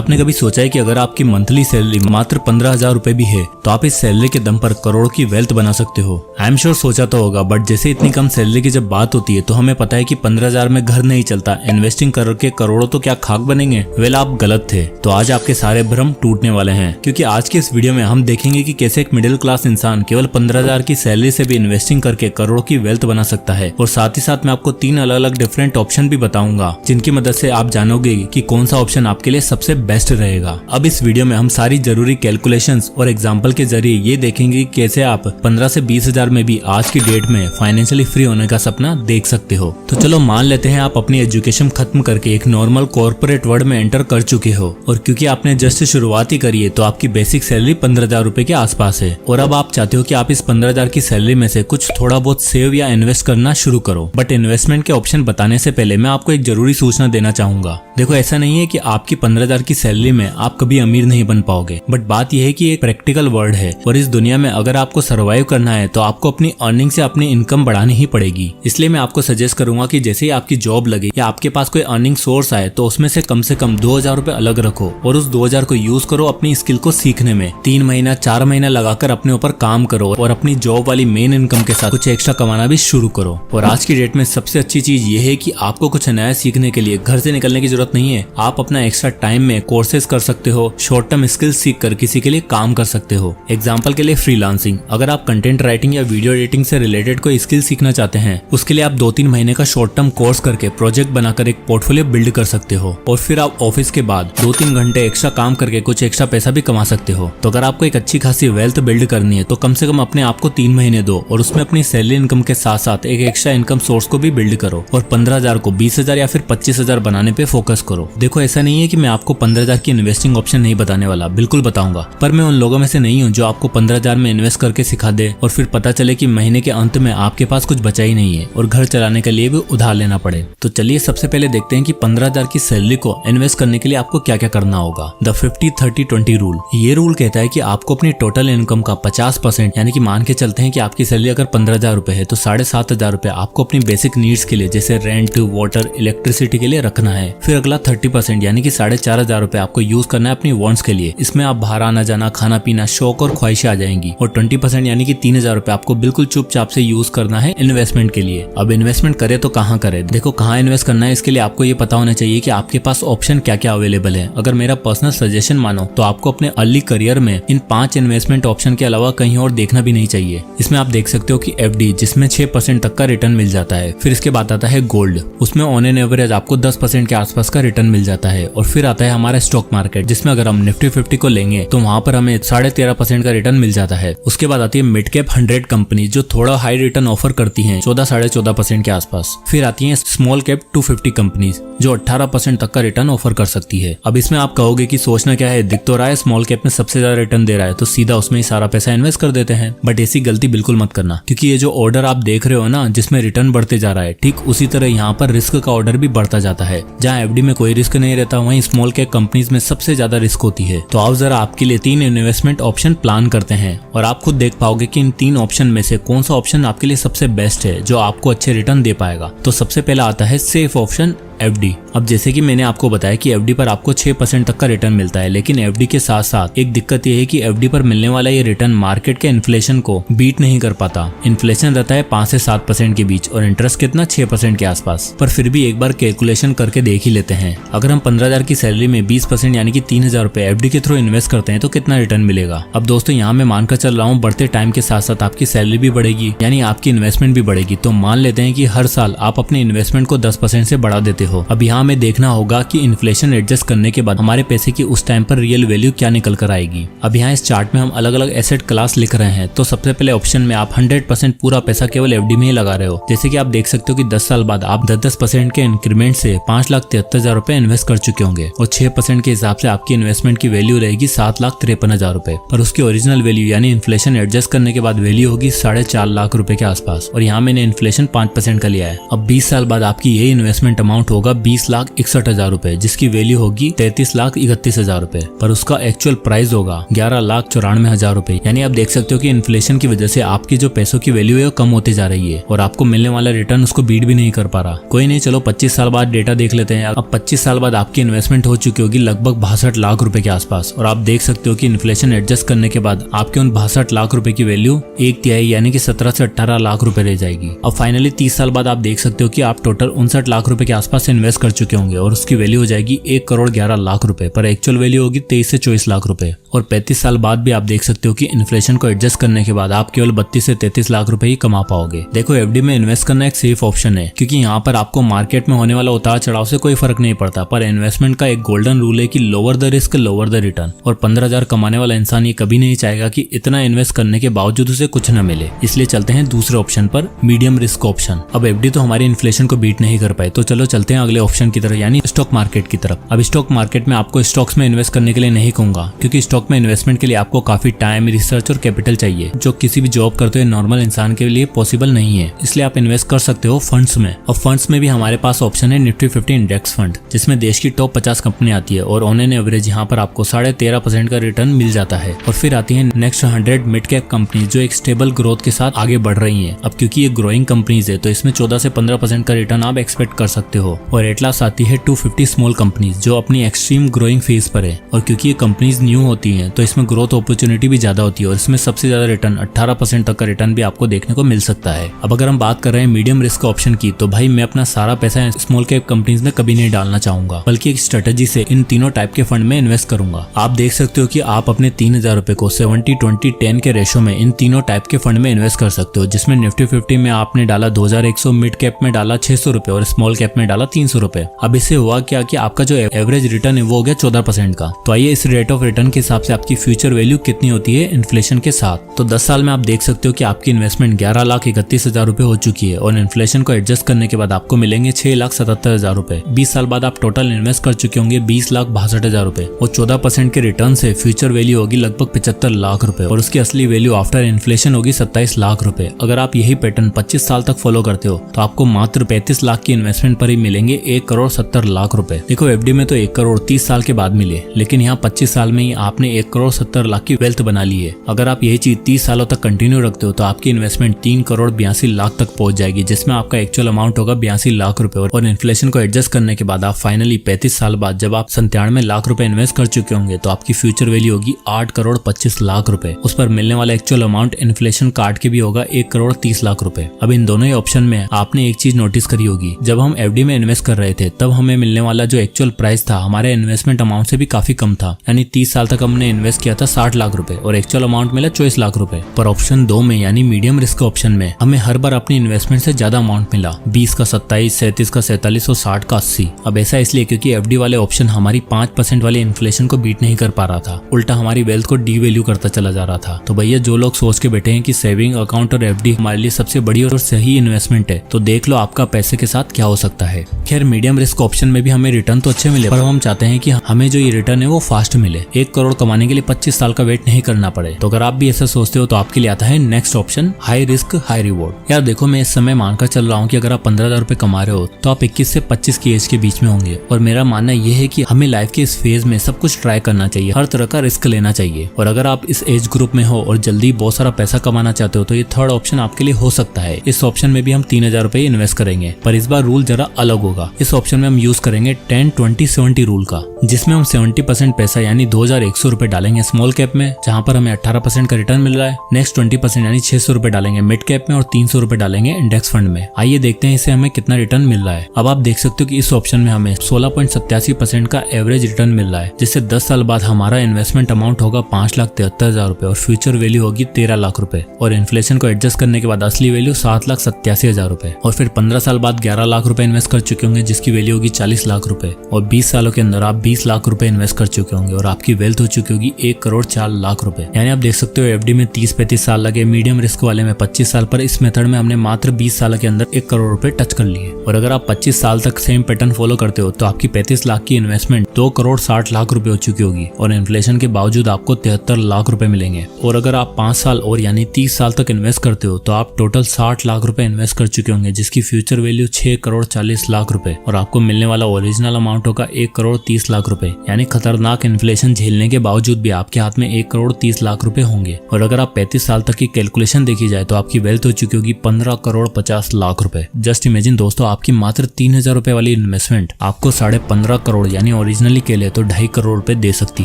आपने कभी सोचा है कि अगर आपकी मंथली सैलरी मात्र 15,000 रुपए भी है तो आप इस सैलरी के दम पर करोड़ों की वेल्थ बना सकते हो। आई एम श्योर सोचा तो होगा, बट जैसे इतनी कम सैलरी की जब बात होती है तो हमें पता है कि 15,000 में घर नहीं चलता, इन्वेस्टिंग करके करोड़ों तो क्या खाक बनेंगे। वेल, आप गलत थे। तो आज आपके सारे भ्रम टूटने वाले हैं, क्योंकि आज के इस वीडियो में हम देखेंगे कि कैसे एक मिडिल क्लास इंसान केवल 15,000 की सैलरी से भी इन्वेस्टिंग करके करोड़ों की वेल्थ बना सकता है। और साथ ही साथ मैं आपको 3 अलग अलग डिफरेंट ऑप्शन भी बताऊंगा, जिनकी मदद से आप जानोगे कि कौन सा ऑप्शन आपके लिए सबसे बेस्ट रहेगा। अब इस वीडियो में हम सारी जरूरी कैलकुलेशंस और एग्जांपल के जरिए ये देखेंगे कि कैसे आप 15 से 20,000 में भी आज की डेट में फाइनेंशियली फ्री होने का सपना देख सकते हो। तो चलो मान लेते हैं आप अपनी एजुकेशन खत्म करके एक नॉर्मल कॉर्पोरेट वर्ल्ड में एंटर कर चुके हो, और क्योंकि आपने जस्ट शुरुआत ही करी है तो आपकी बेसिक सैलरी 15,000 रुपए के आसपास है। और अब आप चाहते हो कि आप इस 15,000 की सैलरी में से कुछ थोड़ा बहुत सेव या इन्वेस्ट करना शुरू करो। बट इन्वेस्टमेंट के ऑप्शन बताने से पहले मैं आपको एक जरूरी सूचना देना चाहूंगा। देखो, ऐसा नहीं है कि आपकी 15,000 की सैलरी में आप कभी अमीर नहीं बन पाओगे, बट बात यह है कि एक प्रैक्टिकल वर्ल्ड है और इस दुनिया में अगर आपको सर्वाइव करना है तो आपको अपनी अर्निंग से अपनी इनकम बढ़ानी ही पड़ेगी। इसलिए मैं आपको सजेस्ट करूंगा कि जैसे ही आपकी जॉब लगे या आपके पास कोई अर्निंग सोर्स आए तो उसमें से कम 2,000 रुपए अलग रखो और उस 2,000 को यूज करो अपनी स्किल को सीखने में। 3 महीना 4 महीना लगाकर अपने ऊपर काम करो और अपनी जॉब वाली मेन इनकम के साथ कुछ एक्स्ट्रा कमाना भी शुरू करो। और आज की डेट में सबसे अच्छी चीज ये है कि आपको कुछ नया सीखने के लिए घर से निकलने की जरूरत नहीं है। आप अपना एक्स्ट्रा टाइम में कोर्सेज कर सकते हो, शॉर्ट टर्म स्किल्स सीख कर किसी के लिए काम कर सकते हो। एग्जाम्पल के लिए फ्रीलांसिंग। अगर आप कंटेंट राइटिंग या वीडियो एडिटिंग से रिलेटेड कोई स्किल सीखना चाहते हैं, उसके लिए आप 2-3 महीने का शॉर्ट टर्म कोर्स करके प्रोजेक्ट बनाकर एक पोर्टफोलियो बिल्ड कर सकते हो। और फिर आप ऑफिस के बाद 2-3 घंटे एक्स्ट्रा काम करके कुछ एक्स्ट्रा पैसा भी कमा सकते हो। तो अगर आपको एक अच्छी खासी वेल्थ बिल्ड करनी है तो कम से कम अपने आप को 3 महीने दो और उसमें अपनी सैलरी इनकम के साथ साथ एक एक्स्ट्रा इनकम सोर्स को भी बिल्ड करो और 15,000 को 20,000 या फिर 25,000 बनाने पे फोकस करो। देखो, ऐसा नहीं है कि मैं आपको 15,000 की इन्वेस्टिंग ऑप्शन नहीं बताने वाला, बिल्कुल बताऊंगा, पर मैं उन लोगों में से नहीं हूँ जो आपको 15,000 में इन्वेस्ट करके सिखा दे और फिर पता चले कि महीने के अंत में आपके पास कुछ बचा ही नहीं है और घर चलाने के लिए भी उधार लेना पड़े। तो चलिए सबसे पहले देखते हैं कि 15,000 की सैलरी को इन्वेस्ट करने के लिए आपको क्या क्या करना होगा। The 50-30-20 rule. ये रूल कहता है कि आपको अपनी टोटल इनकम का 50%, यानी कि मान के चलते हैं कि आपकी सैलरी अगर 15,000 रुपए है तो 7,500 रुपए आपको अपनी बेसिक नीड्स के लिए जैसे रेंट, वाटर, इलेक्ट्रिसिटी के लिए रखना है। फिर अगला 30% यानी कि 4,500 रुपए आपको यूज करना है अपनी वांट्स के लिए। इसमें आप बाहर आना जाना, खाना पीना, शौक और ख्वाहिशें आ जाएंगी। और 20% यानी कि 3,000 रुपए आपको बिल्कुल चुपचाप से यूज करना है इन्वेस्टमेंट के लिए। अब इन्वेस्टमेंट करे तो कहाँ करे? देखो, कहाँ इन्वेस्ट करना है इसके लिए आपको ये पता होना चाहिए कि आपके पास ऑप्शन क्या क्या अवेलेबल है। अगर मेरा पर्सनल सजेशन मानो तो आपको अपने अर्ली करियर में इन 5 इन्वेस्टमेंट ऑप्शन के अलावा कहीं और देखना भी नहीं चाहिए। इसमें आप देख सकते हो कि FD, जिसमें 6% तक का रिटर्न मिल जाता है। फिर इसके बाद आता है गोल्ड, उसमें ऑन एन एवरेज आपको 10% के आसपास का रिटर्न मिल जाता है। और फिर आता है हमारा स्टॉक मार्केट, जिसमें अगर हम निफ्टी 50 को लेंगे तो वहां पर हमें 13.5% का रिटर्न मिल जाता है। उसके बाद आती है मिड कैप 100 कंपनी जो थोड़ा हाई रिटर्न ऑफर करती हैं, 14-14.5% के आसपास। फिर आती है स्मॉल कैप 250 कंपनीज जो 18% तक का रिटर्न ऑफर कर सकती है। अब इसमें आप कहोगे कि सोचना क्या है, दिख तो रहा है स्मॉल कैप में सबसे ज्यादा रिटर्न दे रहा है तो सीधा उसमें ही सारा पैसा इन्वेस्ट कर देते हैं। बट ऐसी गलती बिल्कुल मत करना, क्योंकि ये जो ऑर्डर आप देख रहे हो ना, जिसमें रिटर्न बढ़ते जा रहा है, ठीक उसी तरह यहाँ पर रिस्क का ऑर्डर भी बढ़ता जाता है। जहाँ FD में कोई रिस्क नहीं रहता, वहीं स्मॉल कैप कंपनीज में सबसे ज्यादा रिस्क होती है। तो आप जरा आपके लिए 3 इन्वेस्टमेंट ऑप्शन प्लान करते हैं और आप खुद देख पाओगे कि इन 3 ऑप्शन में से कौन सा ऑप्शन आपके लिए सबसे बेस्ट है, जो आपको अच्छे रिटर्न दे पाएगा। तो सबसे पहला आता है सेफ ऑप्शन FD। अब जैसे कि मैंने आपको बताया कि FD पर आपको 6% तक का रिटर्न मिलता है, लेकिन FD के साथ साथ एक दिक्कत ये है कि FD पर मिलने वाला ये रिटर्न मार्केट के इन्फ्लेशन को बीट नहीं कर पाता। इन्फ्लेशन रहता है 5 से 7% के बीच और इंटरेस्ट कितना 6% के आसपास। पर फिर भी एक बार कैलकुलेशन करके देख ही लेते हैं। अगर हम 15,000 की सैलरी में 20% यानी कि 3,000 रुपए FD के थ्रू इन्वेस्ट करते हैं तो कितना रिटर्न मिलेगा? अब दोस्तों, यहाँ मैं मानकर चल रहा हूँ बढ़ते टाइम के साथ साथ आपकी सैलरी भी बढ़ेगी, यानी आपकी इन्वेस्टमेंट भी बढ़ेगी। तो मान लेते हैं कि हर साल आप अपने इन्वेस्टमेंट को 10% से बढ़ा देते हो। अब यहाँ हमें देखना होगा कि इन्फ्लेशन एडजस्ट करने के बाद हमारे पैसे की उस टाइम पर रियल वैल्यू क्या निकल कर आएगी। अब यहाँ इस चार्ट में हम अलग अलग एसेट क्लास लिख रहे हैं। तो सबसे पहले ऑप्शन में आप 100% पूरा पैसा केवल FD में ही लगा रहे हो। जैसे कि आप देख सकते हो कि 10 साल बाद आप 10% के इंक्रीमेंट से 5,73,000 रुपए इन्वेस्ट कर चुके होंगे और 6% के हिसाब से आपकी इन्वेस्टमेंट की वैल्यू रहेगी 7,53,000 रुपए। पर उसकी ओरिजिनल वैल्यू यानी इन्फ्लेशन एडजस्ट करने के बाद वैल्यू होगी 4.5 लाख रुपए के आसपास। और यहाँ मैंने इन्फ्लेशन 5% का लिया है। अब 20 साल बाद आपकी यही इन्वेस्टमेंट अमाउंट होगा 20,61,000 रुपए, जिसकी वैल्यू होगी 33,31,000 रुपए, पर उसका एक्चुअल प्राइस होगा 11,94,000 रुपए। यानी आप देख सकते हो कि इन्फ्लेशन की वजह से आपकी जो पैसों की वैल्यू है वो कम होती जा रही है और आपको मिलने वाला रिटर्न उसको बीट भी नहीं कर पा रहा। कोई नहीं, चलो 25 साल बाद डेटा देख लेते हैं। अब 25 साल बाद आपकी इन्वेस्टमेंट हो चुकी होगी लगभग 62 लाख रुपए के आसपास, और आप देख सकते हो कि इन्फ्लेशन एडजस्ट करने के बाद आपके उन 62 लाख रुपए की वैल्यू 1/3 यानी कि 17 से 18 लाख रुपए रह जाएगी। अब फाइनली 30 साल बाद आप देख सकते हो कि आप टोटल 59 लाख रुपए के आसपास इन्वेस्ट कर चुके होंगे और उसकी वैल्यू हो जाएगी 1,11,00,000 रुपए, पर एक्चुअल वैल्यू होगी 23 से 24 लाख रुपए। और 35 साल बाद भी आप देख सकते हो कि इन्फ्लेशन को एडजस्ट करने के बाद आप केवल 32 से 33 लाख रुपए ही कमा पाओगे। देखो, एफडी में इन्वेस्ट करना एक सेफ ऑप्शन है क्योंकि यहाँ पर आपको मार्केट में होने वाला उतार चढ़ाव से कोई फर्क नहीं पड़ता, पर इन्वेस्टमेंट का एक गोल्डन रूल है कि lower the risk lower the return, और 15,000 कमाने वाला इंसान ये कभी नहीं चाहेगा कि इतना इन्वेस्ट करने के बावजूद उसे कुछ न मिले। इसलिए चलते हैं दूसरे ऑप्शन पर, मीडियम रिस्क ऑप्शन। अब एफडी तो हमारी इन्फ्लेशन को बीट नहीं कर पाए, तो चलो चलते हैं अगले ऑप्शन की तरफ, यानी स्टॉक मार्केट की तरफ। अब स्टॉक मार्केट में आपको स्टॉक्स में इन्वेस्ट करने के लिए नहीं कहूंगा, क्योंकि स्टॉक में इन्वेस्टमेंट के लिए आपको काफी टाइम, रिसर्च और कैपिटल चाहिए, जो किसी भी जॉब करते हुए नॉर्मल इंसान के लिए पॉसिबल नहीं है। इसलिए आप इन्वेस्ट कर सकते हो फंड्स में। और फंड्स में भी हमारे पास ऑप्शन है निफ्टी 50 इंडेक्स फंड, जिसमें देश की टॉप 50 कंपनी आती है और ऑन एन एवरेज यहाँ पर आपको 13.5% का रिटर्न मिल जाता है। और फिर आती है नेक्स्ट 100 मिड कैप कंपनी, जो एक स्टेबल ग्रोथ के साथ आगे बढ़ रही है। अब क्योंकि ये ग्रोइंग कंपनीज है तो इसमें 14 से 15% का रिटर्न आप एक्सपेक्ट कर सकते हो। और एट लास्ट आती है 250 स्मॉल कंपनीज, जो अपनी एक्सट्रीम ग्रोइंग फेज पर है, और क्योंकि ये कंपनीज न्यू होती हैं तो इसमें ग्रोथ अपॉर्चुनिटी भी ज्यादा होती है और इसमें सबसे ज्यादा रिटर्न 18% तक का रिटर्न भी आपको देखने को मिल सकता है। अब अगर हम बात कर रहे हैं मीडियम रिस्क ऑप्शन की, तो भाई मैं अपना सारा पैसा स्मॉल कैप कंपनीज में कभी नहीं डालना चाहूंगा, बल्कि एक स्ट्रेटेजी से इन तीनों टाइप के फंड में इन्वेस्ट करूंगा। आप देख सकते हो कि आप अपने 3,000 रुपए को 70-20-10 के रेशो में इन तीनों टाइप के फंड में इन्वेस्ट कर सकते हो, जिसमें निफ्टी 50 में आपने डाला 2,100, मिड कैप में डाला 600 रुपए और स्मॉल कैप में डाला 300 रुपए। अब इससे हुआ क्या कि आपका जो एवरेज रिटर्न है वो हो गया 14% का। तो आइए इस रेट ऑफ रिटर्न के हिसाब से आपकी फ्यूचर वैल्यू कितनी होती है इन्फ्लेशन के साथ। तो 10 साल में आप देख सकते हो कि आपकी इन्वेस्टमेंट 11,31,000 रुपए हो चुकी है और इन्फ्लेशन को एडजस्ट करने के बाद आपको मिलेंगे 6,77,000 रुपए। 20 साल बाद आप टोटल इन्वेस्ट कर चुके होंगे 20,62,000 रुपए और 14% के रिटर्न से फ्यूचर वैल्यू होगी लगभग 75 लाख रुपए और उसकी असली वैल्यू आफ्टर इन्फ्लेशन होगी 27 लाख रुपए। अगर आप यही पैटर्न 25 साल तक फॉलो करते हो तो आपको मात्र 35 लाख की इन्वेस्टमेंट पर ही मिलेंगे 1,70,00,000 रुपए। देखो, एफडी में तो 1 करोड़ 30 साल के बाद मिले, लेकिन यहाँ 25 साल में ही आपने 1,70,00,000 की वेल्थ बना ली है। अगर आप यही चीज 30 सालों तक कंटिन्यू रखते हो तो आपकी इन्वेस्टमेंट 3,82,00,000 तक पहुंच जाएगी, जिसमें आपका एक्चुअल अमाउंट होगा 82 लाख रुपए। और इन्फ्लेशन को एडजस्ट करने के बाद आप फाइनली 35 साल बाद जब आप 97 लाख रुपए इन्वेस्ट कर चुके होंगे तो आपकी फ्यूचर वैल्यू होगी 8,25,00,000 रुपए। उस पर मिलने वाला एक्चुअल अमाउंट इन्फ्लेशन काट के भी होगा 1,30,00,000 रुपए। अब इन दोनों ही ऑप्शन में आपने एक चीज नोटिस करी होगी, जब हम एफडी में इन्वेस्ट कर रहे थे तब हमें मिलने वाला जो एक्चुअल प्राइस था हमारे इन्वेस्टमेंट अमाउंट से भी काफी कम था। यानी 30 साल तक हमने इन्वेस्ट किया था 60 लाख रुपए और एक्चुअल अमाउंट मिला 24 लाख रुपए। पर ऑप्शन 2 में यानी मीडियम रिस्क ऑप्शन में हमें हर बार अपनी इन्वेस्टमेंट से ज्यादा अमाउंट मिला, 20 का 27, 37 का 47 और 60 का 80। अब ऐसा इसलिए क्योंकि एफडी वाले ऑप्शन हमारी 5% वाली इन्फ्लेशन को बीट नहीं कर पा रहा था, उल्टा हमारी वेल्थ को डीवैल्यू करता चला जा रहा था। तो भैया, जो लोग सोच के बैठे हैं कि सेविंग अकाउंट और एफडी हमारे लिए सबसे बड़ी और सही इन्वेस्टमेंट है, तो देख लो आपका पैसे के साथ क्या हो सकता है। खैर, मीडियम रिस्क ऑप्शन में भी हमें रिटर्न तो अच्छे मिले, पर हम चाहते हैं कि हमें जो ये रिटर्न है वो फास्ट मिले। 1 करोड़ कमाने के लिए 25 साल का वेट नहीं करना पड़े। तो अगर आप भी ऐसा सोचते हो तो आपके लिए आता है next option, high risk high reward. यार देखो, मैं इस समय मानकर चल रहा हूँ कि अगर आप 15,000 रुपए कमा रहे हो तो आप 21 से 25 की एज के बीच में होंगे, और मेरा मानना यह है कि हमें लाइफ के इस फेज में सब कुछ ट्राई करना चाहिए, हर तरह का रिस्क लेना चाहिए। और अगर आप इस एज ग्रुप में हो और जल्दी बहुत सारा पैसा कमाना चाहते हो तो ये थर्ड ऑप्शन आपके लिए हो सकता है। इस ऑप्शन में भी हम 3,000 रुपए इन्वेस्ट करेंगे, पर इस बार रूल जरा अलग होगा। इस ऑप्शन में हम यूज करेंगे 10-20-70 रूल का, जिसमें हम 70% पैसा यानी 2,100 रुपए डालेंगे स्मॉल कैप में, जहां पर हमें 18% का रिटर्न मिल रहा है। नेक्स्ट 20% यानी 600 रुपए डालेंगे मिड कैप में और 300 रुपए डालेंगे इंडेक्स फंड में। आइए देखते हैं इससे हमें कितना रिटर्न मिल रहा है। अब आप देख सकते हो कि इस ऑप्शन में हमें 16.87% का एवरेज रिटर्न मिल रहा है, जिससे 10 साल बाद हमारा इन्वेस्टमेंट अमाउंट होगा 5,73,000 रुपए और फ्यूचर वैल्यू होगी 13 लाख रुपए। और इन्फ्लेशन को एडजस्ट करने के बाद असली वैल्यू 7,87,000 रुपए। और फिर 15 साल बाद 11 लाख रुपए इन्वेस्ट कर चुके होंगे, जिसकी वैल्यू होगी 40 लाख रुपए। और 20 सालों के अंदर आप 20 लाख रुपए इन्वेस्ट कर चुके होंगे और आपकी वेल्थ हो चुकी होगी 1,04,00,000 रुपए। यानी आप देख सकते हो एफडी में 30-35 साल लगे, मीडियम रिस्क वाले में 25 साल, पर इस मेथड में हमने मात्र 20 साल के अंदर 1 करोड़ रुपए टच कर लिए। और अगर आप 25 साल तक सेम पैटर्न फॉलो करते हो तो आपकी 35 लाख की इन्वेस्टमेंट 2,60,00,000 रुपए हो चुकी होगी और इन्फ्लेशन के बावजूद आपको 73 लाख रुपए मिलेंगे। और अगर आप 5 साल और यानी 30 साल तक इन्वेस्ट करते हो तो आप टोटल 60 लाख रुपए इन्वेस्ट कर चुके होंगे, जिसकी फ्यूचर वैल्यू 6,40,00,000 रुपए और आपको मिलने वाला ओरिजिनल अमाउंट होगा 1,30,00,000 रुपए। यानी खतरनाक इन्फ्लेशन झेलने के बावजूद भी आपके हाथ में 1,30,00,000 रुपए होंगे। और अगर आप 35 साल तक की कैलकुलेशन देखी जाए तो आपकी वेल्थ हो चुकी होगी 15,50,00,000 रुपए। जस्ट इमेजिन दोस्तों, आपकी मात्र 3,000 रुपए वाली इन्वेस्टमेंट आपको 15.5 करोड़ यानी ओरिजिनली के लिए तो 2.5 करोड़ रुपए दे सकती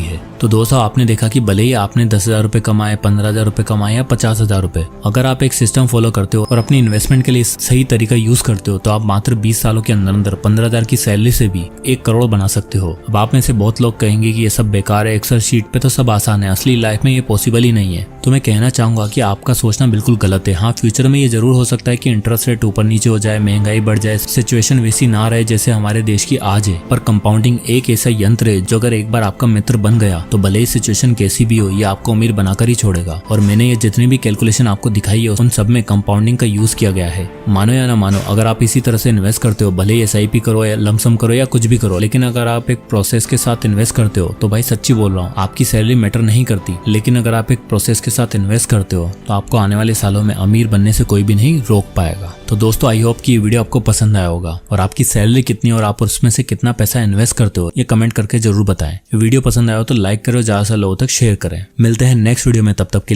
है। तो दोस्तों, आपने देखा कि भले ही आपने 10,000 रुपए कमाए, 15,000 रुपए कमाए या 50,000 रुपए, अगर आप एक सिस्टम फॉलो करते हो और अपनी इन्वेस्टमेंट के लिए सही तरीका यूज करते हो तो आप मात्र 20 सालों के अंदर अंदर 15,000 की सैलरी से भी 1 करोड़ बना सकते हो। अब आप में से बहुत लोग कहेंगे कि ये सब बेकार है, एक्सेल शीट पे तो सब आसान है, असली लाइफ में ये पॉसिबल ही नहीं है। तो मैं कहना चाहूंगा कि आपका सोचना बिल्कुल गलत है। हाँ, फ्यूचर में ये जरूर हो सकता है कि इंटरेस्ट रेट ऊपर नीचे हो जाए, महंगाई बढ़ जाए, सिचुएशन वैसी ना रहे जैसे हमारे देश की आज है, पर कंपाउंडिंग एक ऐसा यंत्र है जो अगर एक बार आपका मित्र बन गया तो भले ही सिचुएशन कैसी भी हो, ये आपको अमीर बनाकर ही छोड़ेगा। और मैंने ये जितनी भी कैलकुलेशन आपको दिखाई है उन सब में कंपाउंडिंग का यूज किया गया है। मानो या ना मानो, अगर आप इसी तरह से इन्वेस्ट करते हो, भले ही SIP करो या लमसम करो या कुछ भी करो, लेकिन अगर आप एक प्रोसेस के साथ इन्वेस्ट करते हो तो भाई सच्ची बोल रहा हूँ, आपकी सैलरी मैटर नहीं करती, लेकिन अगर आप एक प्रोसेस के साथ इन्वेस्ट करते हो तो आपको आने वाले सालों में अमीर बनने से कोई भी नहीं रोक पाएगा। तो दोस्तों, आई होप कि ये वीडियो आपको पसंद आया होगा और आपकी सैलरी कितनी और आप उसमें से कितना पैसा इन्वेस्ट करते हो ये कमेंट करके जरूर बताएं। वीडियो पसंद आया हो तो लाइक करो, ज्यादा से लोगों तक शेयर करें। मिलते हैं नेक्स्ट वीडियो में, तब तक के